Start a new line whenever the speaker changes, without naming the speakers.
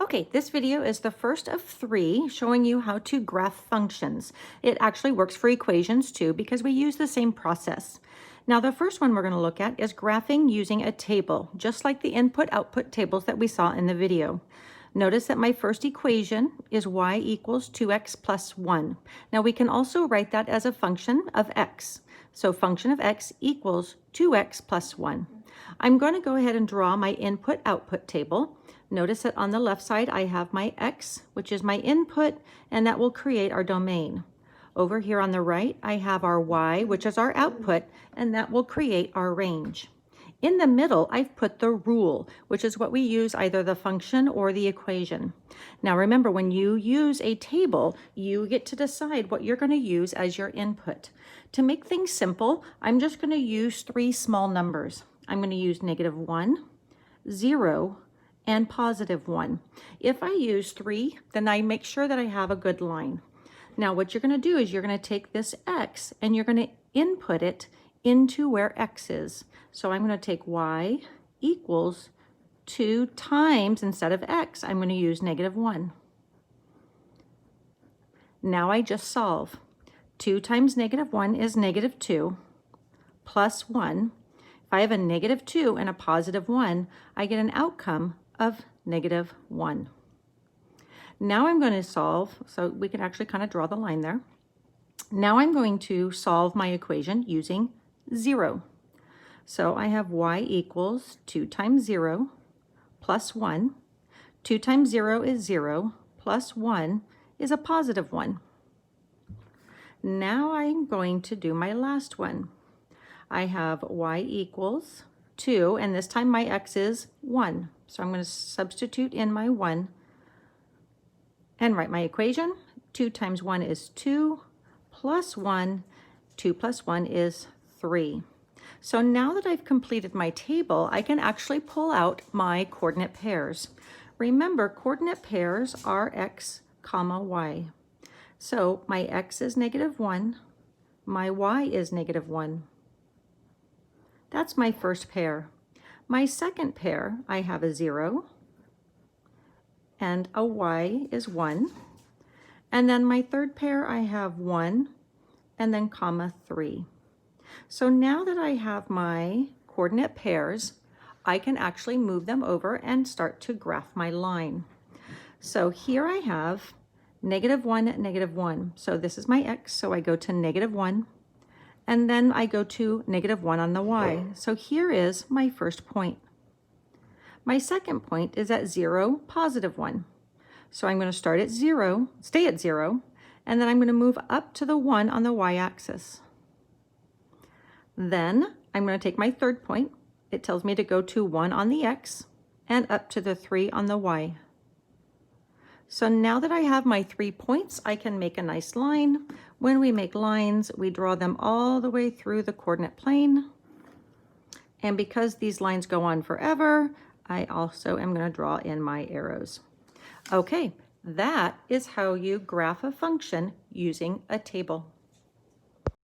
Okay, this video is the first of 3 showing you how to graph functions. It actually works for equations too because we use the same process. Now the first one we're going to look at is graphing using a table, just like the input-output tables that we saw in the video. Notice that my first equation is y equals 2x plus 1. Now we can also write that as a function of x. So function of x equals 2x plus 1. I'm going to go ahead and draw my input-output table. Notice that on the left side I have my x, which is my input, and that will create our domain. Over here on the right I have our y, which is our output, and that will create our range. In the middle, I've put the rule, which is what we use either the function or the equation. Now remember, when you use a table, you get to decide what you're going to use as your input. To make things simple, I'm just going to use 3 small numbers. I'm going to use -1, 0, and +1. If I use 3, then I make sure that I have a good line. Now what you're going to do is you're going to take this x and you're going to input it into where x is. So I'm going to take y equals 2 times, instead of x, I'm going to use -1. Now I just solve. 2 times -1 is -2 plus 1. If I have a -2 and a +1, I get an outcome of -1. Now I'm going to solve, so we can actually kind of draw the line there. Now I'm going to solve my equation using 0. So I have y equals 2 times 0 plus 1. 2 times 0 is 0, plus 1 is a +1. Now I'm going to do my last one. I have y equals 2, and this time my x is 1. So I'm going to substitute in my 1 and write my equation. 2 times 1 is 2, plus 1, 2 plus 1 is 3. So now that I've completed my table, I can actually pull out my coordinate pairs. Remember, coordinate pairs are x, comma, y. So my x is -1, my y is -1. That's my first pair. My second pair, I have a 0, and a y is 1. And then my third pair, I have 1, and then comma 3. So now that I have my coordinate pairs, I can actually move them over and start to graph my line. So here I have -1, -1. So this is my x, so I go to -1, and then I go to -1 on the y. So here is my first point. My second point is at 0, +1. So I'm going to start at 0, stay at 0, and then I'm going to move up to the 1 on the y-axis. Then I'm going to take my third point. It tells me to go to 1 on the x and up to the 3 on the y. So now that I have my 3 points, I can make a nice line. When we make lines, we draw them all the way through the coordinate plane. And because these lines go on forever, I also am going to draw in my arrows. Okay, that is how you graph a function using a table.